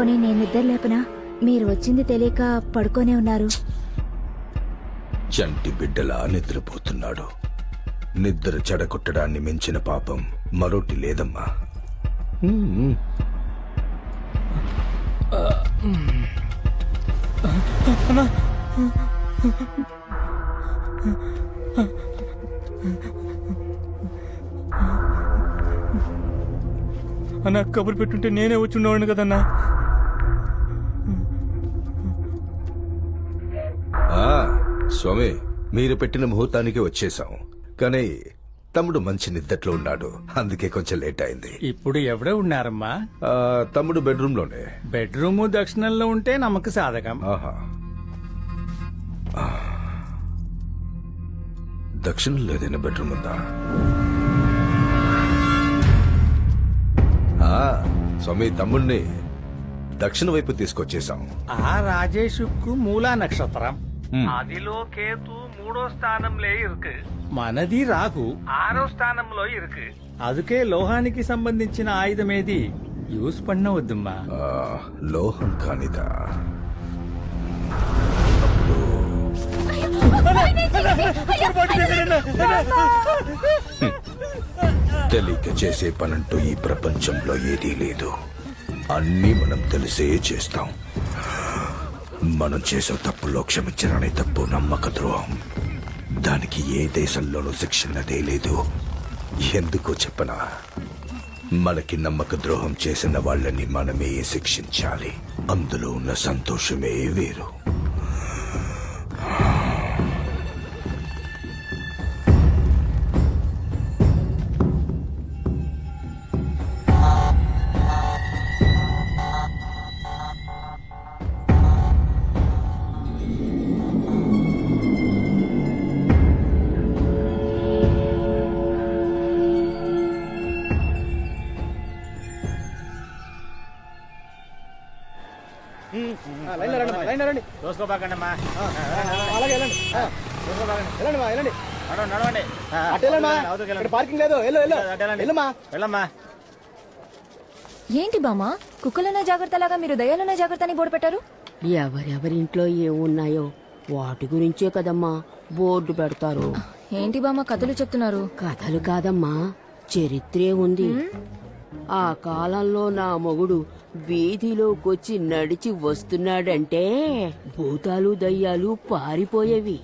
పోనీ నేను నిద్ర లేపనా? మీరు వచ్చింది తెలియక పడుకోనే ఉన్నారు. చంటి బిడ్డలా నిద్రపోతున్నాడు. నిద్ర చెడగొట్టడాన్ని మించిన పాపం మరోటి లేదమ్మా. అన్న కబురు పెట్టుంటే నేనే వచ్చి ఉండేవాడిని కదన్నా. స్వామి, మీరు పెట్టిన ముహూర్తానికి వచ్చేసాం. కానీ తమ్ముడు మంచి నిద్దట్లో ఉన్నాడు, అందుకే కొంచెం లేట్ అయింది. ఇప్పుడు ఎవడే ఉన్నారమ్మా? తమ్ముడు బెడ్రూమ్ లోనే. బెడ్రూమ్ దక్షిణంలో ఉంటే నమ్మక సాధకం. ఆహా, దక్షిణంలో ఏదైనా బెడ్రూమ్ ఉందా? స్వామి, తమ్ముడిని దక్షిణ వైపు తీసుకొచ్చేసాం. ఆ రాజేషుకు మూలా నక్షత్రం, అదిలో కేతు 3వ స్థానంలో ఇరుకు, మనది రాహు 6వ స్థానంలో ఇరుకు. అందుకే లోహానికి సంబంధించిన ఆయుధం ఏది యూస్ పన్నవద్దమ్మా. లోహం కానిదా? తెలియక చేసే పనంటూ ఈ ప్రపంచంలో ఏదీ లేదు. అన్నీ మనం తెలిసే చేస్తాం. మనం చేసే తప్పులో క్షమించరాని తప్పు నమ్మక ద్రోహం. దానికి ఏ దేశంలోనూ శిక్షణదే లేదు. ఎందుకో చెప్పనా? మనకి నమ్మక ద్రోహం చేసిన వాళ్ళని మనమే శిక్షించాలి. అందులో ఉన్న సంతోషమే వేరు. ఏంటి బామ్మ, కుక్కలనే జాగ్రత్తలాగా మీరు దయ్యాలనే జాగ్రత్త అని బోర్డు పెట్టారు? ఎవరెవరింట్లో ఏమున్నాయో వాటి గురించే కదమ్మా బోర్డు పెడతారు. ఏంటి బామ్మ కథలు చెప్తున్నారు? కథలు కాదమ్మా, చరిత్రే ఉంది. ఆ కాలంలో నా మొగుడు వీధిలోకొచ్చి నడిచి వస్తున్నాడంటే భూతాలు దయ్యాలు పారిపోయేవి.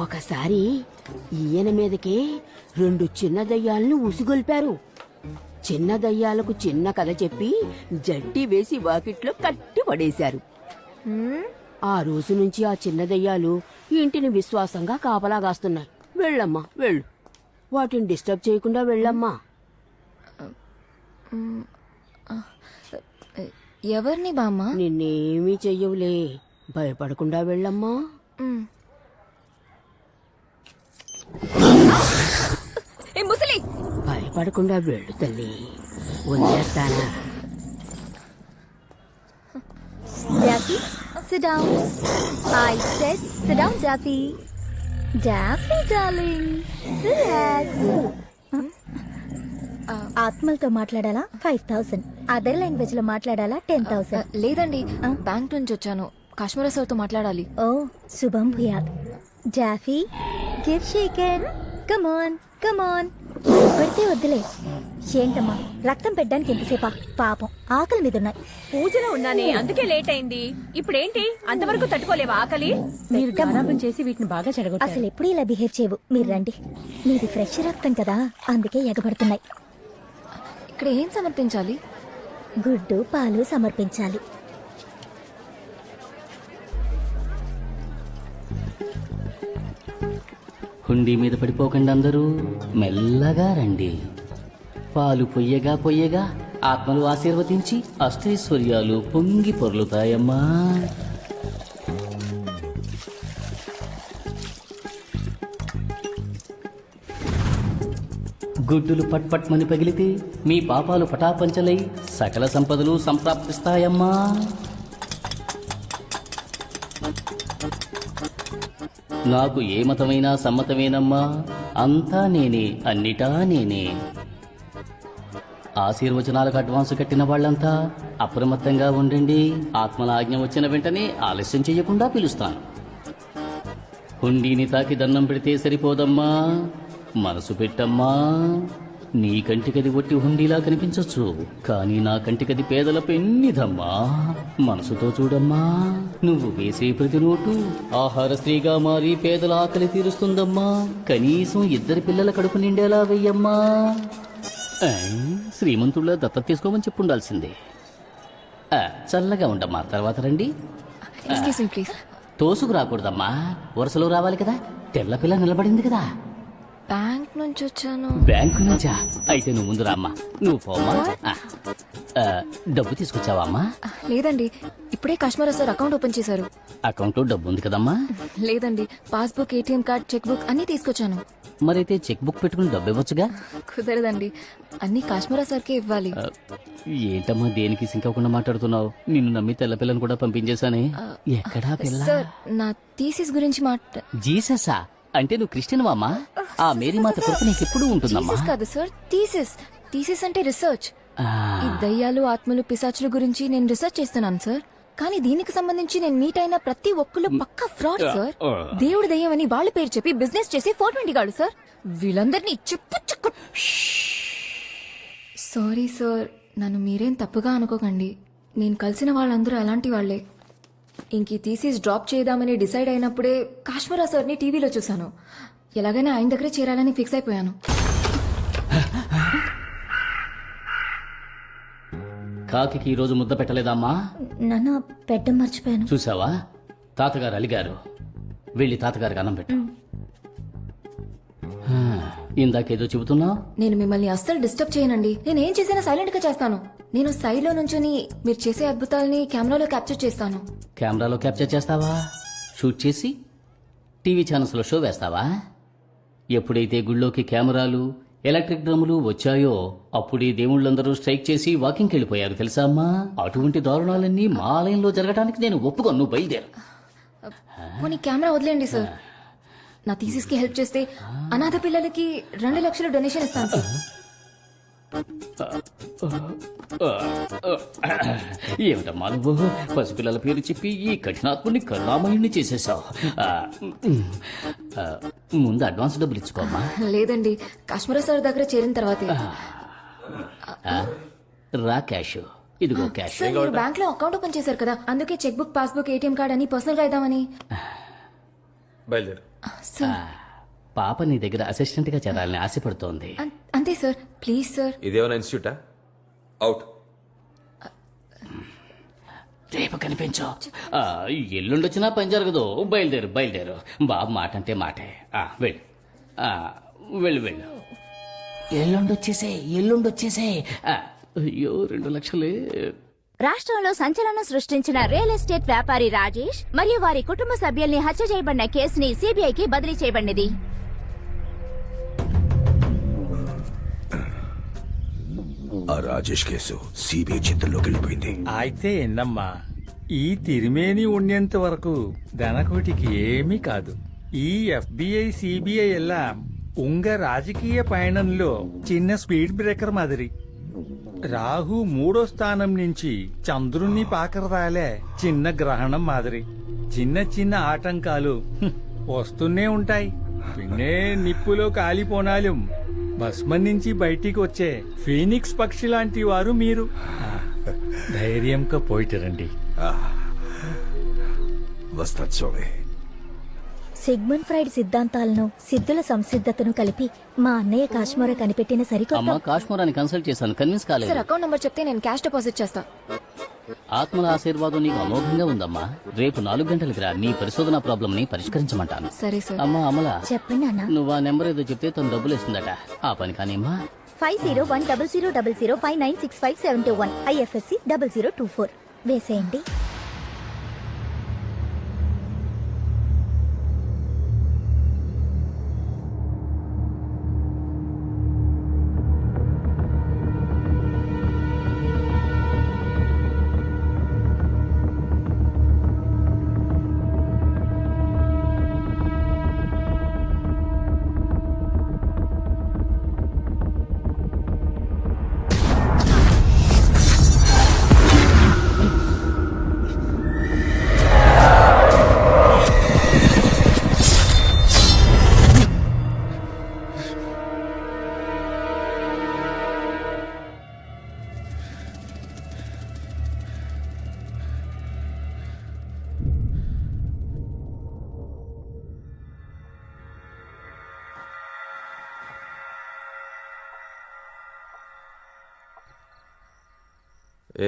ఒకసారి ఈయన మీదకే 2 చిన్న దయ్యాలను ఉసిగొల్పారు. చిన్న దయ్యాలకు చిన్న కథ చెప్పి జట్టి వేసి వాకిట్లో కట్టి పడేశారు. ఆ రోజు నుంచి ఆ చిన్న దయ్యాలు ఇంటిని విశ్వాసంగా కాపలాగాస్తున్నాయి. వెళ్ళమ్మా వెళ్ళు, వాటిని డిస్టర్బ్ చేయకుండా వెళ్ళమ్మా. ఎవరిని బామ్మ? నిన్నేమీ చెయ్యవులే, భయపడకుండా వెళ్ళమ్మా. ముసలి, భయపడకుండా వెళ్ళు తల్లి, వదిలేస్తానా. Daffy, sit down. I said sit down, Daffy. Daffy, darling, relax. ఆత్మలతో మాట్లాడాలా 5000, అదర్ లాంగ్వేజ్ లో మాట్లాడాలా 10,000. లేదండి, బ్యాంక్ నుంచి వచ్చాను. కాశ్మీర సార్తో మాట్లాడాలి. ఓ శుభం భూయాత్. జాఫీ, give shake hand. Come on come on. పెడితే వద్దులే. ఏంటమ్మా, రక్తం పెట్టడానికి ఎంతసేపా? పాపం ఆకలి మీద ఉన్నాయి. పూజలో ఉన్నానే, అందుకే లేట్ అయింది. ఇప్పుడేంటి అంతవరకు తట్టుకోలేవా ఆకలి? మీరు గారాబం చేసి వీటిని బాగా చెడగొట్టారు. అసలు ఎప్పుడు ఇలా బిహేవ్ చేయవు. మీరు రండి, మీది ఫ్రెష్ రక్తం కదా, అందుకే ఎగబడుతున్నాయి. ఇక్కడ ఏం సమర్పించాలి? గుడ్డు పాలు సమర్పించాలి. హుండీ మీద పడిపోకండి, అందరూ మెల్లగా రండి. పాలు పొయ్యగా పొయ్యగా ఆత్మలు ఆశీర్వదించి అష్టైశ్వర్యాలు పొంగి పొర్లుతాయమ్మా. గుడ్డులు పట్పట్మని పగిలితే మీ పాపాలు పటాపంచలై సకల సంపదలు సంప్రాప్తిస్తాయమ్మా. నాకు ఏ మతమైనా సమ్మతమేనమ్మా, అంతా నేనే, అన్నిటా నేనే. ఆశీర్వచనాలకు అడ్వాన్స్ కట్టిన వాళ్ళంతా అప్రమత్తంగా ఉండండి. ఆత్మల ఆజ్ఞ వచ్చిన వెంటనే ఆలస్యం చేయకుండా పిలుస్తాను. హుండీని తాకి దండం పెడితే సరిపోదమ్మా, మనసు పెట్టమ్మా. నీ కంటికది ఒట్టి హుండీలా కనిపించొచ్చు, కానీ నా కంటికది పేదల పెన్నిదమ్మా. మనసుతో చూడమ్మా, నువ్వు వేసే ప్రతి నోటు ఆహార స్త్రీగా మారి పేదల ఆకలి తీరుస్తుందమ్మా. కనీసం 2 పిల్లల కడుపు నిండేలా వెయ్యమ్మా. శ్రీమంతుళ్ళ దత్తత తీసుకోమని చెప్పుండాల్సిందే. చల్లగా ఉండమ్మా, తర్వాత రండి. Excuse me please. తోసుకు రాకూడదమ్మా, వరుసలో రావాలి కదా. తెల్ల పిల్ల నిలబడింది కదా. బ్యాంక్ నుంచి వచ్చాను. బ్యాంకు నుంచా? అయితే నువ్వు ముందు రామ్మా. నువ్వు పోమ్మా. డబ్బు తీసుకొచ్చావా అమ్మా? లేదండి, ఇప్పుడే కాశ్మీరా సార్ అకౌంట్ ఓపెన్ చేశారు. అకౌంట్లో డబ్బు ఉంది కదమ్మా. లేదండి, passbook, ATM card, cheque book అన్ని తీసుకొచ్చాను. మరైతే చెక్ బుక్ పెట్టుకుని డబ్బు ఇవ్వచ్చుగా. కుదరదండి, అన్ని కాశ్మీరా సార్కే ఇవ్వాలి. ఏంటమ్మా దేనికి సింకకుండా మాట్లాడుతున్నావు? నిన్ను నమ్మి తెల్ల పిల్లని కూడా పంపించేశానే. ఎక్కడా పిల్ల? సార్, నా థీసిస్ గురించి జీససా? అంటే నువ్వు క్రిస్టియన్ వామ్మా? ఆ మేరీ మాత కృప నీకు ఎప్పుడు ఉంటుందమ్మా. థీసిస్ కాదు సార్, థీసిస్. థీసిస్ అంటే రీసెర్చ్. ఈ దయ్యాలు, ఆత్మలు, పిశాచుల గురించి నేను రీసెర్చ్ చేస్తున్నాను సార్. కానీ దీనికి సంబంధించి నేను మీట్ అయిన ప్రతి ఒక్కళ్ళు పక్కా ఫ్రాడ్ సార్. దేవుడు దయ్యం అని వాళ్ళ పేరు చెప్పి బిజినెస్ చేసి 420 గాడు సార్. వీళ్ళందరినీ చెప్పు. సారీ సార్, నన్ను మీరేం తప్పుగా అనుకోకండి. నేను కలిసిన వాళ్ళందరూ అలాంటి వాళ్లే. ఇంక థీసిస్ డ్రాప్ చేద్దామని డిసైడ్ అయినప్పుడే కాశ్మీరా సార్ని టీవీలో చూశాను. ఎలాగైనా ఆయన దగ్గరే చేరాలని ఫిక్స్ అయిపోయాను. కాకి ఈ రోజు ముద్ద పెట్టలేదమ్మా? నాన్న పెట్టం మర్చిపోయాను. చూసావా, తాతగారు అలిగారు. వెళ్ళి తాతగారికి అన్నం పెట్టు. ఇందాకేదో చెబుతున్నావు. నేను మిమ్మల్ని అస్సలు డిస్టర్బ్ చేయనండి. నేను ఏం చేసినా సైలెంట్ గా చేస్తాను. నేను సైడ్ లో నుంచుని మీరు చేసే అద్భుతాలని కెమెరాలో క్యాప్చర్ చేస్తాను. కెమెరాలో క్యాప్చర్ చేస్తావా? షూట్ చేసి టీవీ ఛానల్స్ లో షో వేస్తావా? ఎప్పుడైతే గుళ్ళోకి కెమెరాలు, ఎలక్ట్రిక్ డ్రమ్ములు వచ్చాయో అప్పుడే దేవుళ్ళందరూ స్ట్రైక్ చేసి వాకింగ్కి వెళ్ళిపోయారు తెలుసా అమ్మా. అటువంటి దారుణాలన్నీ మా ఆలయంలో జరగడానికి నేను ఒప్పుకోను. నువ్వు బయలుదేరు. పోనీ కెమెరా వదిలేండి సార్. నా థీసిస్ కి హెల్ప్ చేస్తే అనాథ పిల్లలకి 2 లక్షలు డొనేషన్ ఇస్తాను సార్. ఏమిటమ్మా నువ్వు పసిపిల్లల పేరు చెప్పి ఈ కఠినాత్ముని కరుణామయుణ్ణి చేసేసావు. ముందు అడ్వాన్స్ డబ్బులు ఇచ్చుకోమ్మా. లేదండి, కాశ్మీరా సార్ దగ్గర చేరిన తర్వాతే. రా క్యాష్. ఇదిగో క్యాష్. సార్, మీరు బ్యాంక్ లో అకౌంట్ ఓపెన్ చేశారు కదా, అందుకే cheque book, passbook, ATM card అని పర్సనల్ గా ఇద్దామని. బయలుదేరు. పాప నీ దగ్గర అసిస్టెంట్ గా చేరాలని ఆశపడుతోంది. అంతే సార్, ప్లీజ్ సార్. ఇదేమైనా ఇన్స్టిట్యూటా? అవుట్. రేపు కనిపించు. ఎల్లుండొచ్చినా పని జరగదు. బయలుదేరు. బాబు మాట అంటే మాటే. వెళ్ళు. ఎల్లుండొచ్చేసే. అయ్యో 2 లక్షలే. రాష్ట్రంలో సంచలనం సృష్టించిన రియల్ ఎస్టేట్ వ్యాపారి రాజేష్ మరియు వారి కుటుంబ సభ్యుల్ని హత్య చేయబడిన కేసుని సిబిఐకి బదిలీ చేయబడినది. ఆ రాజేష్ కేసు సిబిఐ చేతుల్లోకి వెళ్ళిపోయింది. అయితే ఏందమ్మా, ఈ తిరిమేని ఉండేంత వరకు ధనకోటికి ఏమీ కాదు. ఈ ఎఫ్బిఐ, సిబిఐ ఎల్లాం ఉంగ రాజకీయ పయనంలో చిన్న స్పీడ్ బ్రేకర్ మాదిరి. రాహు 3వ స్థానం నుంచి చంద్రుణ్ణి పాకరదాలే చిన్న గ్రహణం మాదిరి. చిన్న ఆటంకాలు వస్తూనే ఉంటాయి. పిన్నే నిప్పులో కాలిపోనాలు భస్మం నుంచి బయటికి వచ్చే ఫీనిక్స్ పక్షి లాంటి వారు మీరు. ధైర్యంగా పోయిటరండి. వస్తాను స్వామి. సిగ్మండ్ ఫ్రైడ్ సిద్ధాంతాలను, సిద్ధుల సంసిద్ధతను కలిపి మా అన్నయ్య కాశ్మీరా కనిపెట్టిన సరికొత్త. అమ్మా కాశ్మీరాన్ని కన్సల్ట్ చేశాను, కన్విన్స్ కాలేదు. సార్, అకౌంట్ నంబర్ చెప్తే నేను క్యాష్ డిపాజిట్ చేస్తా. ఆత్మల ఆశీర్వాదం నీకు అమోఘంగా ఉందమ్మా. రేపు 4 గంటలకి రా. నీ పరిశోధన ప్రాబ్లం ని పరిష్కరించమంటాను. సరే సార్. అమ్మా అమల, చెప్పండి అన్న. నువ్వు ఆ నెంబర్ ఏదో చెప్తే తను డబ్బులు ఇస్తుందట. ఆ పని కానీమ్మా. 501000596571 IFSC 0024 వేసేయండి.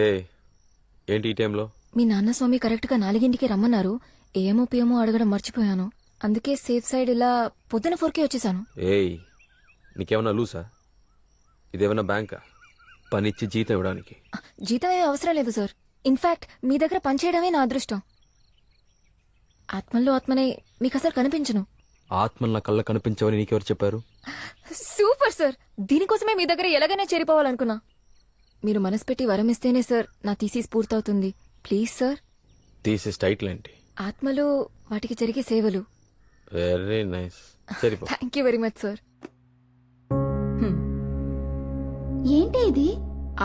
ఏ ఏంటి ఈ టైంలో? మీ నాన్న స్వామి కరెక్ట్ గా 4ంటికి రమ్మన్నారు. ఏమో పియమో అడగడం మర్చిపోయాను. అందుకే సేఫ్ సైడ్ ఇలా పొద్దున 4కే వచ్చేసాను. ఏయ్ నీకేమన్నా లూసా? ఇదేమన్నా బ్యాంకా పనిచ్చి జీతం ఇవ్వడానికి? జీతం ఏమీ అవసరం లేదు సార్. ఇన్ఫాక్ట్ మీ దగ్గర పనిచేయడమే నా అదృష్టం. ఆత్మల్లో ఆత్మనే మీకు అసలు కనిపించను. ఆత్మలు నా కళ్ళ కనిపించవని నీకెవరు చెప్పారు? Super sir. దీనికోసమే మీ దగ్గర ఎలాగైనా చేరిపోవాలనుకున్నా. మీరు మనసు పెట్టి వరం ఇస్తేనే సార్ నా థీసిస్ పూర్తవుతుంది. Please sir. థీసిస్ టైటిల్ ఏంటి? ఆత్మలు వాటికి జరిగే సేవలు. Very nice. సరిపో. Thank you very much sir. ఏంటి ఇది?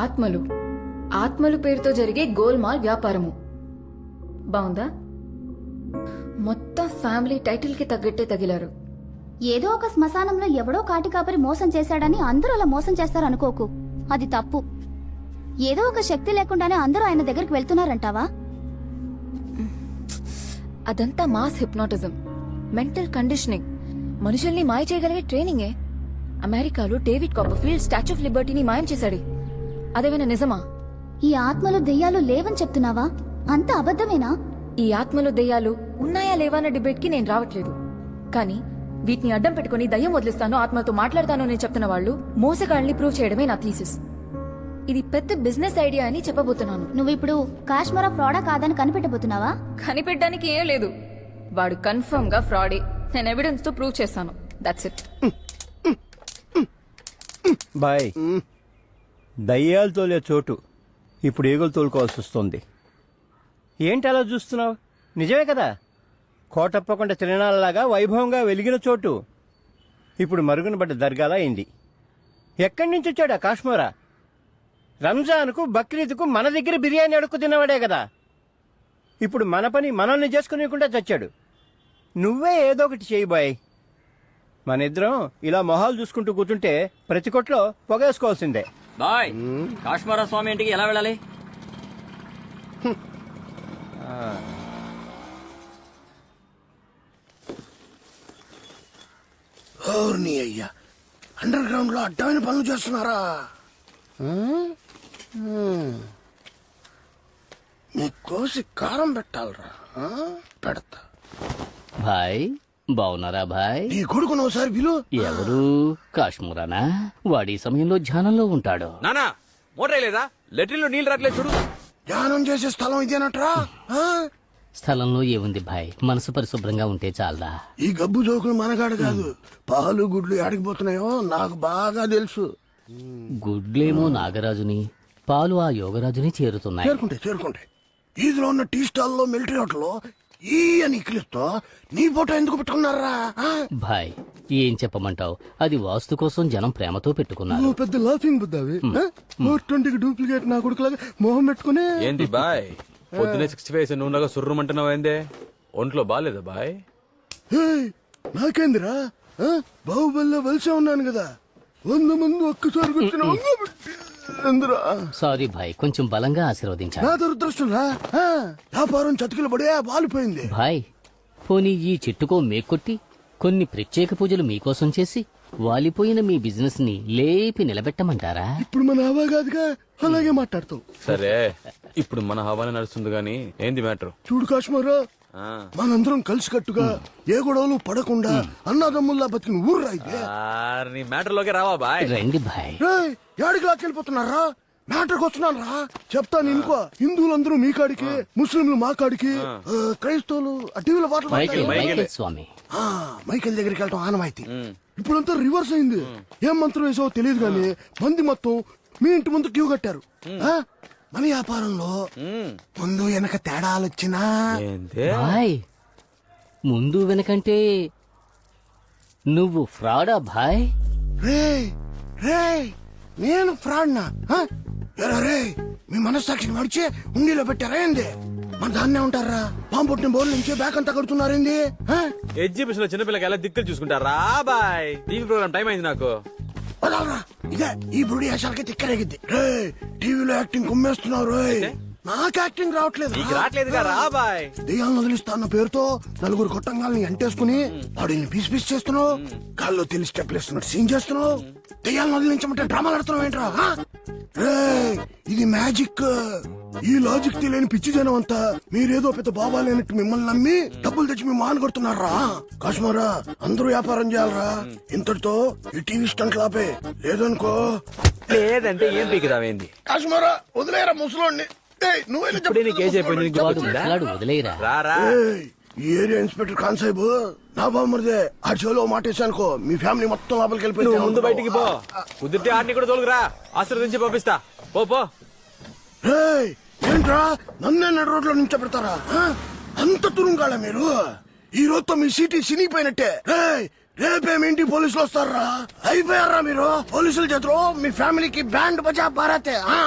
ఆత్మలు ఆత్మలు పేరుతో జరిగే గోల్మాల్ వ్యాపారము. బాగుందా? మొత్తం ఫ్యామిలీ టైటిల్ కి తగ్గట్టే తగిలారు. ఏదో ఒక శ్మశానంలో ఎవడో కాటి కాపరి మోసం చేశాడని అందరూ అలా మోసం చేస్తారనుకోకు. అది తప్పు. ఏదో ఒక శక్తి లేకుండానే అందరూ ఆయన దగ్గరికి వెళ్తున్నారంటావా? అదంతా మాస్ హిప్నాటిజం, మెంటల్ కండిషనింగ్, మనుషుల్ని మాయ చేయగలిగే ట్రైనింగే. అమెరికాలో డేవిడ్ కాపర్ఫీల్డ్ స్టాచ్యూ ఆఫ్ లిబర్టీని మాయం చేశాడు. అదేమైనా నిజమా? ఈ ఆత్మలు దెయ్యాలు లేవని చెప్తున్నావా? అంత అబద్ధమేనా? ఈ ఆత్మలు దెయ్యాలు ఉన్నాయా లేవా అన్న డిబేట్ కి నేను రావట్లేదు. కానీ వీటిని అడ్డం పెట్టుకుని దయ్యం వదిలిస్తాను, ఆత్మలతో మాట్లాడతాను అని చెప్తున్న వాళ్ళు మోసగాళ్ళని ప్రూవ్ చేయడమే నా థీసిస్. ఇది పెద్ద బిజినెస్ ఐడియా అని చెప్పబోతున్నాను. నువ్విప్పుడు కాశ్మీరా ఫ్రాడా కాదని కనిపెట్టబోతున్నావా? కనిపెట్టడానికి ఏం లేదు. వాడు కన్ఫర్మ్ గా ఫ్రాడే. నేను ఎవిడెన్స్ తో ప్రూవ్ చేస్తాను. That's it. బాయ్, దయ్యాలు తోలే చోటు ఇప్పుడు ఏగులు తోలుకోవాల్సి వస్తుంది. ఏంటి అలా చూస్తున్నావు? నిజమే కదా, కోటప్పకొండ తిరణాలలాగా వైభవంగా వెలిగిన చోటు ఇప్పుడు మరుగున పడ్డ దర్గాలా అయింది. ఎక్కడి నుంచి వచ్చాడా కాశ్మీరా? రంజాన్కు బక్రీద్కు మన దగ్గర బిర్యానీ అడుక్కు తిన్నవాడే కదా. ఇప్పుడు మన పని మనల్ని చేసుకునేకుండా చచ్చాడు. నువ్వే ఏదో ఒకటి చేయి బాయ్. మన ఇద్దరం ఇలా మొహాలు చూసుకుంటూ కూర్చుంటే ప్రతి కొట్లో పొగేసుకోవాల్సిందే. బాయ్, కాశ్మీరా స్వామి ఇంటికి ఎలా వెళ్ళాలి? అయ్యా, అండర్ గ్రౌండ్ లో అడ్డమైన పనులు చేస్తున్నారా? నీ కోసి కారం పెట్టాలరా. పెడతా. భాయ్ బావున్నారా భాయ్? నీ కొడుకును ఒకసారి పిలు. ఎవరు? కాశ్మీరానా? వాడి సమయంలో ధ్యానంలో ఉంటాడు. నానా మోటార్ లేదా? లెట్రిన్ లో నీళ్ళు రాట్లేదు చూడు. ధ్యానం చేసే స్థలం ఇదేనట్రా? స్థలంలో ఏముంది భాయ్, మనసు పరిశుభ్రంగా ఉంటే చాలదా? ఈ గబ్బు జోకులు మనగాడు కాదు. పాలు గుడ్లు ఆడికిపోతున్నాయో నాకు బాగా తెలుసు. గుడ్లేమో నాగరాజుని, పాలు ఆ యోగరాజుని చేరుతున్నాయి. చేరుకుంటే ఈదులో ఉన్న టీ స్టాల్ లో మిలిటరీ హోటల్లో ఈ అని క్లిప్తో నీ ఫోటో ఎందుకు పెట్టుకున్నారా? భాయ్ ఏం చెప్పమంటావు, అది వాస్తు కోసం జనం ప్రేమతో పెట్టుకున్నారు. పెద్ద లాఫింగ్ బుద్ధావి. 420 డూప్లికేట్ నా కొడుకులాగా మొహం పెట్టుకుని. ఏంటి బాయ్ పొద్దునే 65 నువ్వులాగా సుర్రమంటున్నావు ఏందే? ఒంట్లో బాగాలేదా బాయ్? నాకేందిరా, బాహుబలిలో వలసే ఉన్నాను కదా, 100 మంది ఒక్కసారి వచ్చిన సారీ భాయ్, కొంచెం బలంగా ఆశీర్వదించా. నా దురదృష్టం రా. వ్యాపారం చతికిల పడే వాలిపోయింది. భాయ్ పోనీ ఈ చెట్టుకో మేకొట్టి కొన్ని ప్రత్యేక పూజలు మీకోసం చేసి వాలిపోయిన మీ బిజినెస్ ని లేపి నిలబెట్టమంటారా? ఇప్పుడు మన హవా కాదుగా, అలాగే మాట్లాడతావు. సరే ఇప్పుడు మన హవానే నడుస్తుంది గానీ ఏంది మ్యాటర్? చూడు కాశ్మీరా, మనందరం కలిసి కట్టుగా ఏ గొడవలు పడకుండా అన్నదమ్ముల్లా బతికిన ఊర్రా ఇది. నీ మ్యాటర్ లోకి రావా బాయ్? రండి భాయ్. యాడికి లాక్కెళ్ళిపోతున్నారా? మ్యాటర్కి వస్తున్నాను రా. చెప్తాను ఇంకో. హిందువులందరూ మీ కాడికి, ముస్లింలు మా కాడికి, క్రైస్తవులు టీవీలో మైకేల్ స్వామి మైకేల్ దగ్గరికి వెళ్ళటం ఆనవాయితీ. ఇప్పుడంతా రివర్స్ అయింది. ఏం మంత్రం వేసావో తెలియదు గానీ మంది మొత్తం మీ ఇంటి ముందు క్యూ కట్టారు. మన వ్యాపారంలో ముందు వెనక తేడాలు వచ్చినా భాయ్ ముందు వెనకంటే నువ్వు ఫ్రాడా భాయ్? రే రే నేను ఫ్రాడ్నా? రే మీ మనస్సాక్షిని మడిచి ఉండిలో పెట్టారా ఏంది? మన దాన్నే ఉంటారా? పాము పుట్టిన బోర్డు నుంచి బ్యాక్ అంతా కడుతున్నారేంది? ఎగ్జిబిషన్ లో చిన్నపిల్లకి ఎలా దిక్కులు చూసుకుంటారా బాయ్? టీవీ ప్రోగ్రామ్ టైం అయింది నాకు. ఇదే ఈ బుడి వేషాలకి తిక్కరేగిద్ది. రే టీవీలో యాక్టింగ్ కుమ్మేస్తున్నారు. నాకు యాక్టింగ్ రావట్లేదు. దెయ్యాలను వదిలిస్తా అన్న పేరుతో నలుగురు కొట్టంగాల్ని ఎంటేసుకుని వాడిని పీస్ పీస్ చేస్తున్నావు. గాల్లో తెలిసి స్టెప్లు వేస్తున్నట్టు సీన్ చేస్తున్నావు. దెయ్యాలను వదిలించమంటే డ్రామాలు ఆడుతున్నావు ఏంట్రా ఆ? రేయ్, ఇది మ్యాజిక్. ఈ లాజిక్ తెలియని పిచ్చి జనం అంతా మీరేదో పెద్ద బాబా లేనట్టు మిమ్మల్ని నమ్మి డబ్బులు తెచ్చి మీ మాన కొడుతున్నారా? కాశ్మారా, అందరూ వ్యాపారం చేయాలరా. ఇంతటితో ఈ టీవీ స్టంట్ లాపే, లేదనుకో లేదంటే ఏం పీకిరావేంది? కాశ్మారా వదిలేరా ముసలోడిని. ఏయ్, నువ్వైనా చెప్పు. ఇప్పుడే నీకు ఏం చెప్పాను, నీకు బాగుందా? ముసలాడు వదిలేయరా. రారా. ఏయ్, ఈ ఏరియా ఇన్స్పెక్టర్ ఖాన్ సాహిబ్ నా బామ్మరిదే. ఆ చెవులో మాట వేసానుకో మీ ఫ్యామిలీ మొత్తం లోపలికి నువ్వు ముందు వెళ్ళిపోయి బయటికి పో. కుదిరితే ఆడిని కూడా తోలుకురా, ఆశీర్వదించి పంపిస్తా. పో పో. రేయ్, ఏంట్రా నన్నే నడు రోడ్లో నించోబెడతారా? ఆ? అంత తురుంగాల మీరు? ఈ రోజుతో మీ సిటీ సినిగిపోయినట్టే. రేయ్, రేపేమేంటి పోలీసులు వస్తారా? అయిపోయారా మీరు? పోలీసుల చేతిలో మీ ఫ్యామిలీకి బ్యాండ్ బజా బారాతే.